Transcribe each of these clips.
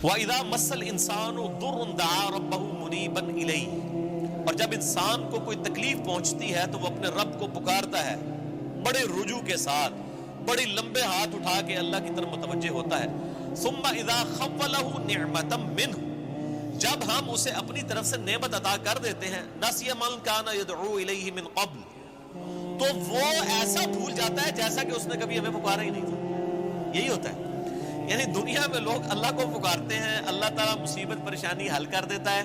وَإِذَا مَسَّ الْإِنسَانُ ضُرٌّ دَعَا رَبَّهُ مُنِيبًا إِلَيْهِ، اور جب انسان کو کوئی تکلیف پہنچتی ہے تو وہ اپنے رب کو پکارتا ہے بڑے رجوع کے ساتھ، بڑی لمبے ہاتھ اٹھا کے اللہ کی طرف متوجہ ہوتا ہے۔ ثُمَّ إِذَا خَوَّلَهُ نِعْمَةً مِّنْهُ، جب ہم اسے اپنی طرف سے نعمت عطا کر دیتے ہیں، نَسِيَ مَن كَانَ يَدْعُو إِلَيْهِ مِن قَبْلُ، تو وہ ایسا بھول جاتا ہے جیسا کہ اس نے کبھی ہمیں پکارا ہی نہیں تھا۔ یہی ہوتا ہے، یعنی دنیا میں لوگ اللہ کو پکارتے ہیں، اللہ تعالیٰ مصیبت پریشانی حل کر دیتا ہے،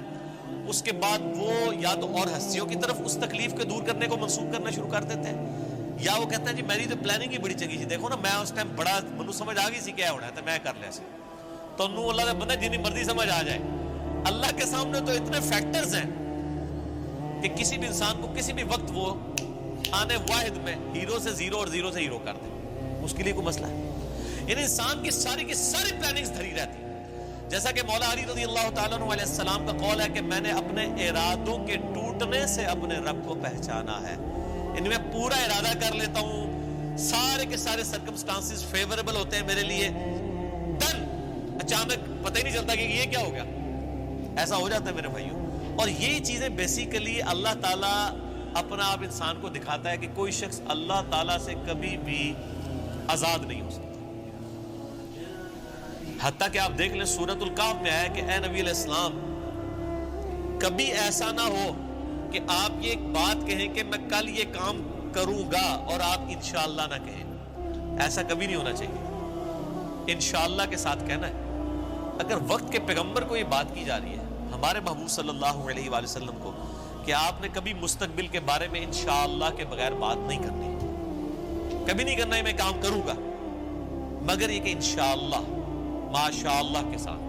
اس کے بعد وہ یا تو اور ہستیوں کی طرف اس تکلیف کے دور کرنے کو منسوخ کرنا شروع کر دیتے ہیں، یا وہ کہتے ہیں جی میری تو پلاننگ ہی بڑی چنگی سی، دیکھو نا میں اس ٹائم بڑا منو سمجھ آ گئی سی کیا ہونا ہے تو میں کر لیا سی، تو انہوں اللہ نے بندہ جنی مرضی سمجھ آ جائے۔ اللہ کے سامنے تو اتنے فیکٹرز ہیں کہ کسی بھی انسان کو کسی بھی وقت وہ آنے واحد میں ہیرو سے زیرو اور زیرو سے ہیرو کر دے، اس کے لیے کوئی مسئلہ ہے؟ یعنی انسان کی ساری پلاننگز دھری رہتی ہیں، جیسا کہ مولا علی رضی اللہ تعالیٰ عنہ علیہ السلام کا قول ہے کہ میں نے اپنے ارادوں کے ٹوٹنے سے اپنے رب کو پہچانا ہے، یعنی میں پورا ارادہ کر لیتا ہوں، سارے کے سارے سرکمسٹانسز فیوریبل ہوتے ہیں میرے لیے، ڈن، اچانک پتہ ہی نہیں چلتا کہ یہ کیا ہو گیا، ایسا ہو جاتا ہے میرے بھائیوں۔ اور یہی چیزیں بیسیکلی اللہ تعالیٰ اپنا آپ انسان کو دکھاتا ہے کہ کوئی شخص اللہ تعالیٰ سے کبھی بھی آزاد نہیں ہو سکتا، حتیٰ کہ آپ دیکھ لیں سورۃ الکہف میں آیا کہ اے نبی علیہ السلام کبھی ایسا نہ ہو کہ آپ یہ ایک بات کہیں کہ میں کل یہ کام کروں گا اور آپ انشاءاللہ نہ کہیں، ایسا کبھی نہیں ہونا چاہیے، انشاءاللہ کے ساتھ کہنا ہے۔ اگر وقت کے پیغمبر کو یہ بات کی جا رہی ہے، ہمارے محبوب صلی اللہ علیہ وآلہ وسلم کو، کہ آپ نے کبھی مستقبل کے بارے میں انشاءاللہ کے بغیر بات نہیں کرنی، کبھی نہیں کرنا ہے میں کام کروں گا، مگر یہ کہ انشاءاللہ ماشاءاللہ کے ساتھ،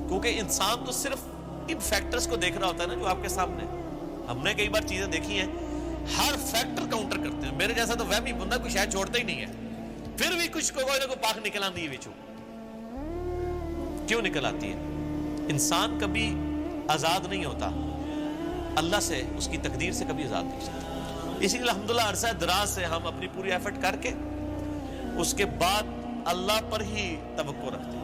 کیونکہ انسان تو صرف ان فیکٹرز کو دیکھ رہا ہوتا ہے نا جو آپ کے سامنے۔ ہم نے کئی بار چیزیں دیکھی ہیں، ہر فیکٹر کاؤنٹر کرتے ہیں، میرے جیسا تو وہمی بندہ کوئی شاید چھوڑتا ہی نہیں ہے، پھر بھی کچھ کوئی نہ کوئی پاک نکل آتی ہے بچو، کیوں نکل آتی ہے؟ انسان کبھی آزاد نہیں ہوتا اللہ سے، اس کی تقدیر سے کبھی آزاد نہیں ہوتا۔ اسی لیے الحمدللہ عرصہ دراز سے ہم اپنی پوری ایفرٹ کر کے اس کے بعد اللہ پر ہی توقع رکھتے ہیں،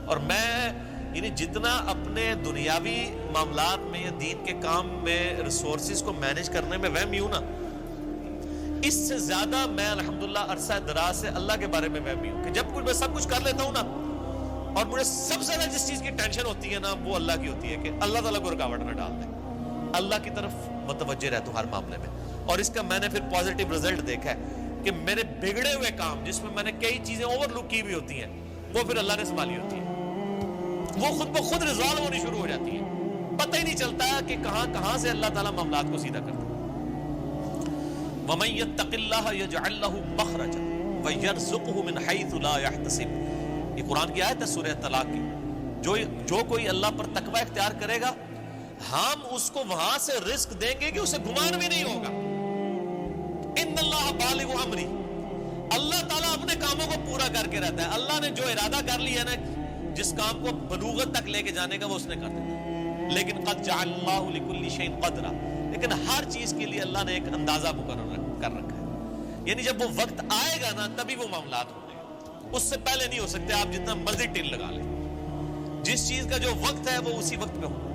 اور میں یعنی جتنا اپنے دنیاوی معاملات میں یا دین کے کام میں ریسورسز کو مینج کرنے میں وہمی ہوں نا، اس سے زیادہ میں الحمدللہ عرصہ دراز سے اللہ کے بارے میں وہمی ہوں کہ جب کچھ میں سب کچھ کر لیتا ہوں نا، اور مجھے سب سے زیادہ جس چیز کی ٹینشن ہوتی ہے نا وہ اللہ کی ہوتی ہے کہ اللہ تعالیٰ کو رکاوٹ نہ ڈال دے، اللہ کی طرف متوجہ رہتا ہوں ہر معاملے میں۔ اور اس کا میں نے پھر پازیٹیو رزلٹ دیکھا ہے کہ میرے بگڑے ہوئے کام جس میں میں نے کئی چیزیں اوور لک کی بھی ہوتی ہیں وہ پھر اللہ نے سنبھالی ہوتی ہیں، وہ خود بخود ریزالو ہونی شروع ہو جاتی ہیں، پتہ ہی نہیں چلتا کہ کہاں سے اللہ تعالیٰ معاملات کو سیدھا کرتا ہے۔ وَمَن يَتَّقِ اللَّهَ يَجْعَل لَّهُ مَخْرَجًا وَيَرْزُقْهُ مِنْ حَيْثُ لَا يَحْتَسِبُ، یہ قرآن کی آیت ہے سورہ طلاق کی، جو کوئی اللہ پر تقوی اختیار کرے گا ہم اس کو وہاں سے رزق دیں گے کہ اسے گمان بھی نہیں ہوگا۔ ان اللہ بالغ امری، اللہ تعالیٰ اپنے کاموں کو پورا کر کے رہتا ہے، اللہ نے جو ارادہ کر لیا نا جس کام کو بلوغت تک لے کے جانے کا وہ اس نے کر دیا، لیکن قد جعل اللہ لکل شیء قدرا، لیکن ہر چیز کے لیے اللہ نے ایک اندازہ مقرر کر رکھا ہے، یعنی جب وہ وقت آئے گا نا تبھی وہ معاملات ہوں گے، اس سے پہلے نہیں ہو سکتے، آپ جتنا مرضی ٹل لگا لیں، جس چیز کا جو وقت ہے وہ اسی وقت پہ ہوگا۔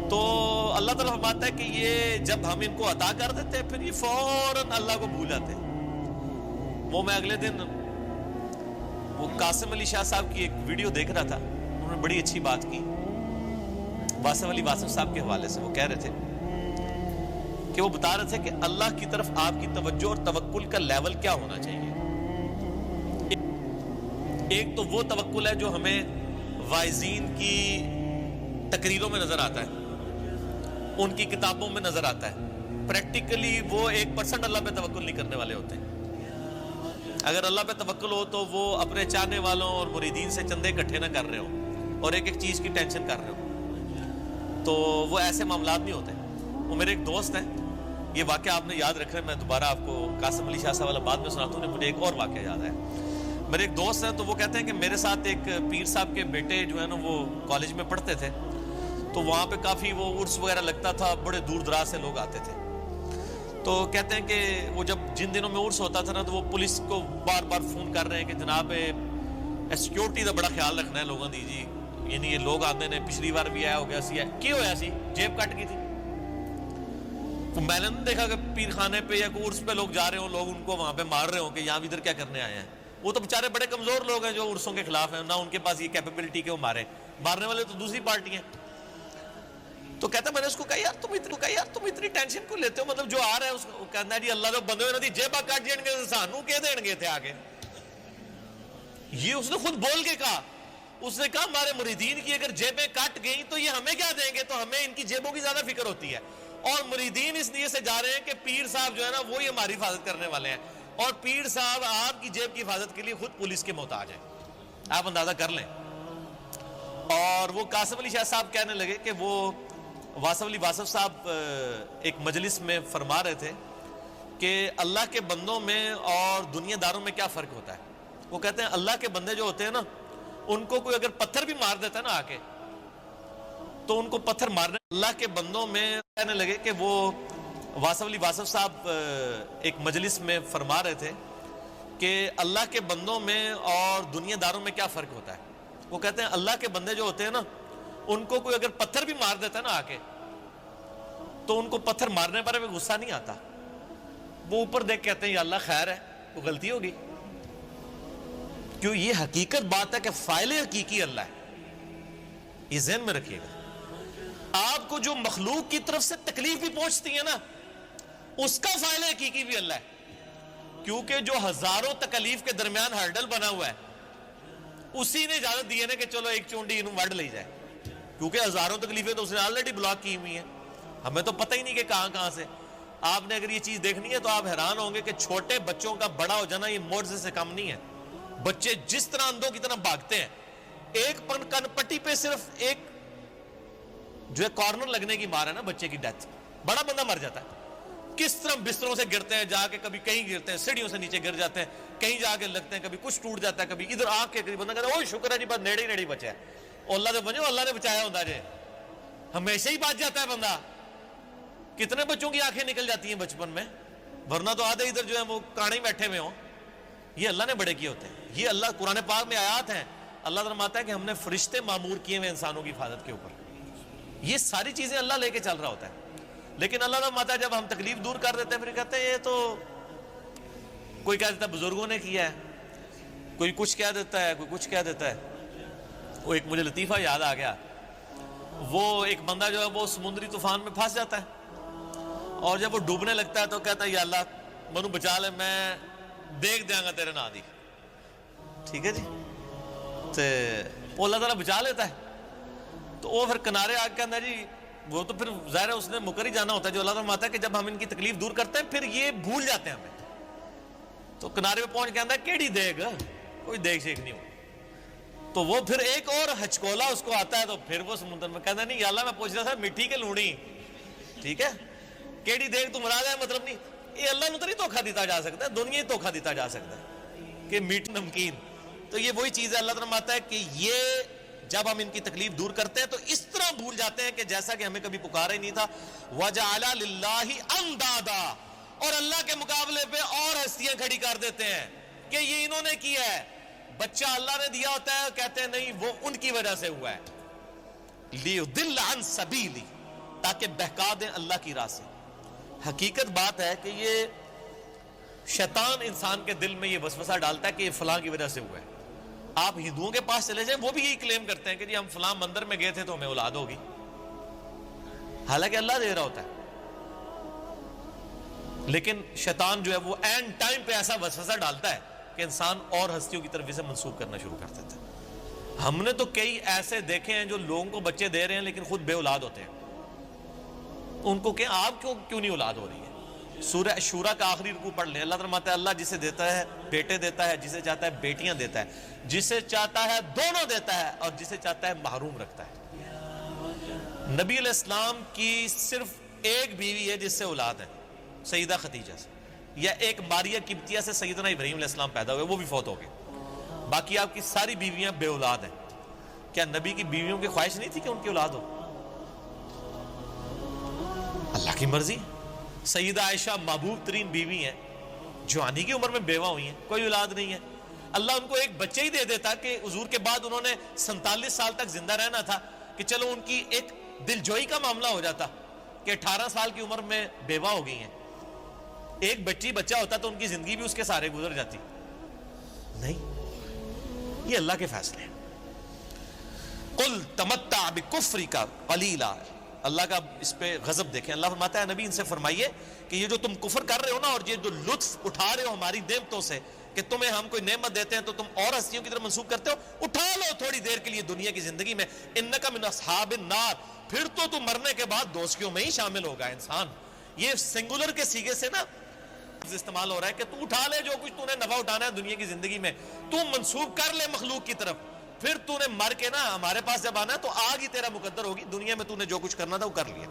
تو اللہ تعالیٰ فرماتا ہے کہ یہ جب ہم ان کو عطا کر دیتے ہیں پھر یہ فوراً اللہ کو بھول جاتے ہیں۔ وہ میں اگلے دن وہ قاسم علی شاہ صاحب کی ایک ویڈیو دیکھ رہا تھا، انہوں نے بڑی اچھی بات کی واسف علی واسف صاحب کے حوالے سے۔ وہ کہہ رہے تھے کہ وہ بتا رہے تھے کہ اللہ کی طرف آپ کی توجہ اور توکل کا لیول کیا ہونا چاہیے۔ ایک تو وہ توکل ہے جو ہمیں واعظین کی تقریروں میں نظر آتا ہے، ان کی کتابوں میں نظر آتا ہے، پریکٹیکلی وہ 1% اللہ پہ توکل نہیں کرنے والے ہوتے ہیں۔ اگر اللہ پہ توکل ہو تو وہ اپنے چاہنے والوں اور مریدین سے چندے اکٹھے نہ کر رہے ہوں اور ایک ایک چیز کی ٹینشن کر رہے ہوں، تو وہ ایسے معاملات نہیں ہوتے۔ وہ میرے ایک دوست ہیں، یہ واقعہ آپ نے یاد رکھ رہے ہیں، میں دوبارہ آپ کو قاسم علی شاہ صاحب والا بعد میں سناتا ہوں، مجھے ایک اور واقعہ یاد ہے۔ میرے ایک دوست ہیں تو وہ کہتے ہیں کہ میرے ساتھ ایک پیر صاحب کے بیٹے جو ہے نا وہ کالج میں پڑھتے تھے، تو وہاں پہ کافی وہ عرس وغیرہ لگتا تھا، بڑے دور دراز سے لوگ آتے تھے، تو کہتے ہیں کہ وہ جب جن دنوں میں عرس ہوتا تھا نا تو وہ پولیس کو بار بار فون کر رہے ہیں کہ جناب سیکیورٹی کا بڑا خیال رکھنا ہے لوگوں دی جی، یعنی یہ لوگ آتے نے پچھلی بار بھی آیا ہو گیا سی کی ہویا سی جیب کٹ گئی تھی. میں نے دیکھا کہ پیر خانے پہ یا عرس پہ لوگ جا رہے ہوں, لوگ ان کو وہاں پہ مار رہے ہوں کہ یہاں ادھر کیا کرنے آئے ہیں. وہ تو بیچارے بڑے کمزور لوگ ہیں جو عرسوں کے خلاف ہیں, نہ ان کے پاس یہ کیپیبلٹی کہ وہ مارنے والے تو دوسری پارٹی ہیں. تو کہتا میں نے اس کو کہا یار تم اتنی ٹینشن کیوں لیتے ہو, مطلب جو آ رہا ہے اس کو کہنا ہے جی اللہ جو بندے ہوئے جیبا کٹ جائیں گے سانو کہہ دیں گے تھے آگے. یہ اس نے خود بول کے کہا, اس نے کہا ہمارے مریدین کی اگر جیبیں کٹ گئیں تو یہ ہمیں کیا دیں گے, تو ہمیں ان کی جیبوں کی زیادہ فکر ہوتی ہے. اور مریدین اس لیے سے جا رہے ہیں کہ پیر صاحب جو ہے نا وہی ہماری حفاظت کرنے والے ہیں, اور پیر صاحب آپ کی جیب کی حفاظت کے لیے خود پولیس کے محتاج ہیں, آپ اندازہ کر لیں. اور وہ قاسم علی شاہ صاحب کہنے لگے کہ وہ واصف علی واصف صاحب ایک مجلس میں فرما رہے تھے کہ اللہ کے بندوں میں اور دنیا داروں میں کیا فرق ہوتا ہے. وہ کہتے ہیں اللہ کے بندے جو ہوتے ہیں نا ان کو کوئی اگر پتھر بھی مار دیتا ہے نا آ کے تو ان کو پتھر مارنے, اللہ کے بندوں میں کہنے لگے کہ وہ واصف علی واصف صاحب ایک مجلس میں فرما رہے تھے کہ اللہ کے بندوں میں اور دنیا داروں میں کیا فرق ہوتا ہے. وہ کہتے ہیں اللہ کے بندے جو ہوتے ہیں نا ان کو کوئی اگر پتھر بھی مار دیتا ہے نا آ کے تو ان کو پتھر مارنے پر بھی غصہ نہیں آتا, وہ اوپر دیکھ کہتے ہیں یا اللہ خیر ہے, وہ غلطی ہوگی. کیوں, یہ حقیقت بات ہے کہ فاعل حقیقی اللہ ہے, یہ ذہن میں رکھیے گا. آپ کو جو مخلوق کی طرف سے تکلیف بھی پہنچتی ہے نا اس کا فاعل حقیقی بھی اللہ ہے, کیونکہ جو ہزاروں تکلیف کے درمیان ہرڈل بنا ہوا ہے اسی نے اجازت دی ہے نا کہ چلو ایک چونڈی انہوں وڈ لے جائے, کیونکہ ہزاروں تکلیفیں تو اس نے آلریڈی بلاک کی ہوئی ہیں, ہمیں تو پتہ ہی نہیں کہ کہاں سے. آپ نے اگر یہ چیز دیکھنی ہے تو آپ حیران ہوں گے کہ چھوٹے بچوں کا بڑا ہو جانا یہ معجزے سے کم نہیں ہے. بچے جس طرح اندھوں کی طرح بھاگتے ہیں, ایک کن پٹی پہ صرف ایک جو ہے کارنر لگنے کی مار ہے نا بچے کی ڈیتھ, بڑا بندہ مر جاتا ہے. کس طرح بستروں سے گرتے ہیں, جا کے کبھی کہیں گرتے ہیں, سیڑھیوں سے نیچے گر جاتے ہیں, کہیں جا کے لگتے ہیں, کبھی کچھ ٹوٹ جاتا ہے, کبھی ادھر آنکھ کے قریب بندہ کہتا ہے اوہ شکر ہے جی بس نیڑے ہی بچا ہے, اللہ سے بنو اللہ نے بچایا ہوتا ہے, ہمیشہ ہی بچ جاتا ہے بندہ. کتنے بچوں کی آنکھیں نکل جاتی ہیں بچپن میں, ورنہ تو آدھے ادھر جو ہے وہ کانے بیٹھے ہوئے ہوں. یہ اللہ نے بڑے کیے ہوتے ہیں. یہ اللہ قرآن پاک میں آیات ہیں, اللہ فرماتا ہے کہ ہم نے فرشتے معمور کیے ہوئے انسانوں کی حفاظت کے اوپر. یہ ساری چیزیں اللہ لے کے چل رہا ہوتا ہے. لیکن اللہ فرماتا ہے جب ہم تکلیف دور کر دیتے ہیں پھر کہتے ہیں یہ تو کوئی کہہ دیتا ہے بزرگوں نے کیا ہے, کوئی کچھ کہہ دیتا ہے, کوئی کچھ کہہ دیتا ہے. وہ ایک مجھے لطیفہ یاد آ گیا, وہ ایک بندہ جو ہے وہ سمندری طوفان میں پھنس جاتا ہے اور جب وہ ڈوبنے لگتا ہے تو کہتا ہے یا اللہ منو بچا لے, میں دیکھ دیا گا تیرے نادی. ٹھیک ہے جی, تو اللہ تعالیٰ بچا لیتا ہے. تو وہ پھر کنارے آ کے اندر جی وہ تو پھر ظاہر ہے اس نے مکر ہی جانا ہوتا ہے, جو اللہ تعالیٰ فرماتا ہے کہ جب ہم ان کی تکلیف دور کرتے ہیں پھر یہ بھول جاتے ہیں ہمیں. تو کنارے پہ پہنچ کے اندر کیڑی دیکھ, کوئی دیکھ شیک نہیں ہو. تو وہ پھر ایک اور ہچکولا اس کو آتا ہے, تو پھر وہ سمندر میں کہتا ہے نہیں یا اللہ میں پوچھ رہا تھا مٹھی کے لونی, ٹھیک ہے کیڑی دیکھ تو مراد ہے, مطلب نہیں یہ اللہ نے تو نہیں دھوکھا دیتا جا سکتا ہے, دنیا ہی دھوکھا دیتا جا سکتا ہے کہ میٹ نمکین. تو یہ وہی چیز ہے, اللہ تعالیٰ فرماتا ہے کہ یہ جب ہم ان کی تکلیف دور کرتے ہیں تو اس طرح بھول جاتے ہیں کہ جیسا کہ ہمیں کبھی پکارا ہی نہیں تھا. وَجَعَلَ لِلَّهِ أَنْدَادًا, اور اللہ کے مقابلے پہ اور ہستیاں کھڑی کر دیتے ہیں کہ یہ انہوں نے کیا ہے. بچہ اللہ نے دیا ہوتا ہے, کہتے ہیں نہیں وہ ان کی وجہ سے ہوا ہے. لِيُضِلَّ عَنْ سَبِيلِ, تاکہ بہکا دیں اللہ کی راہ سے. حقیقت بات ہے کہ یہ شیطان انسان کے دل میں یہ وسوسہ ڈالتا ہے کہ یہ فلاں کی وجہ سے ہوا ہے. آپ ہندوؤں کے پاس چلے جائیں, وہ بھی یہی کلیم کرتے ہیں کہ جی ہم فلاں مندر میں گئے تھے تو ہمیں اولاد ہوگی, حالانکہ اللہ دے رہا ہوتا ہے. لیکن شیطان جو ہے وہ اینڈ ٹائم پہ ایسا وسوسہ ڈالتا ہے کہ انسان اور ہستیوں کی طرف اسے منسوخ کرنا شروع کر دیتا ہے. ہم نے تو کئی ایسے دیکھے ہیں جو لوگوں کو بچے دے رہے ہیں لیکن خود بے اولاد ہوتے ہیں. ان کو کہ آپ کیوں نہیں اولاد ہو رہی ہے. سورہ شورا کا آخری رکوع پڑھ لیں, اللہ فرماتا ہے اللہ جسے دیتا ہے بیٹے دیتا ہے, جسے چاہتا ہے بیٹیاں دیتا ہے, جسے چاہتا ہے دونوں دیتا ہے, اور جسے چاہتا ہے محروم رکھتا ہے. نبی علیہ السلام کی صرف ایک بیوی ہے جس سے اولاد ہے, سیدہ خدیجہ سے, یا ایک ماریہ قبطیہ سے سیدنا ابراہیم علیہ السلام پیدا ہوئے, وہ بھی فوت ہو گئے. باقی آپ کی ساری بیویاں بے اولاد ہیں. کیا نبی کی بیویوں کی خواہش نہیں تھی کہ ان کی اولاد ہو؟ اللہ کی مرضی. سیدہ عائشہ محبوب ترین بیوی ہیں, جوانی کی عمر میں بیوہ ہوئی ہیں, کوئی اولاد نہیں ہے. اللہ ان کو ایک بچے ہی دے دیتا کہ حضور کے بعد انہوں نے 47 سال تک زندہ رہنا تھا، کہ چلو ان کی ایک دل جوئی کا معاملہ ہو جاتا کہ 18 سال کی عمر میں بیوہ ہو گئی ہیں، ایک بچہ ہوتا تو ان کی زندگی بھی اس کے سارے گزر جاتی. نہیں، یہ اللہ کے فیصلے ہیں. قل تمتع بکفرک قلیلا، اللہ کا اس پہ غضب دیکھیں. اللہ فرماتا ہے نبی ان سے فرمائیے کہ یہ جو تم کفر کر رہے ہو نا، اور یہ جو لطف اٹھا رہے ہو ہماری نعمتوں سے، کہ تمہیں ہم کوئی نعمت دیتے ہیں تو تم اور ہستیوں کی طرف منسوب کرتے ہو، اٹھا لو تھوڑی دیر کے لیے دنیا کی زندگی میں. انک من اصحاب النار، پھر تو تم مرنے کے بعد دوزخیوں میں ہی شامل ہوگا. انسان یہ سنگولر کے سیغے سے نا استعمال ہو رہا ہے کہ تو اٹھا لے جو کچھ تو نے نفع اٹھانا ہے دنیا کی زندگی میں، تو منسوب کر لے مخلوق کی طرف، پھر تو نے مر کے نا ہمارے پاس جب آنا ہے تو آگ ہی تیرا مقدر ہوگی. دنیا میں تو نے جو کچھ کرنا تھا وہ کر لیا.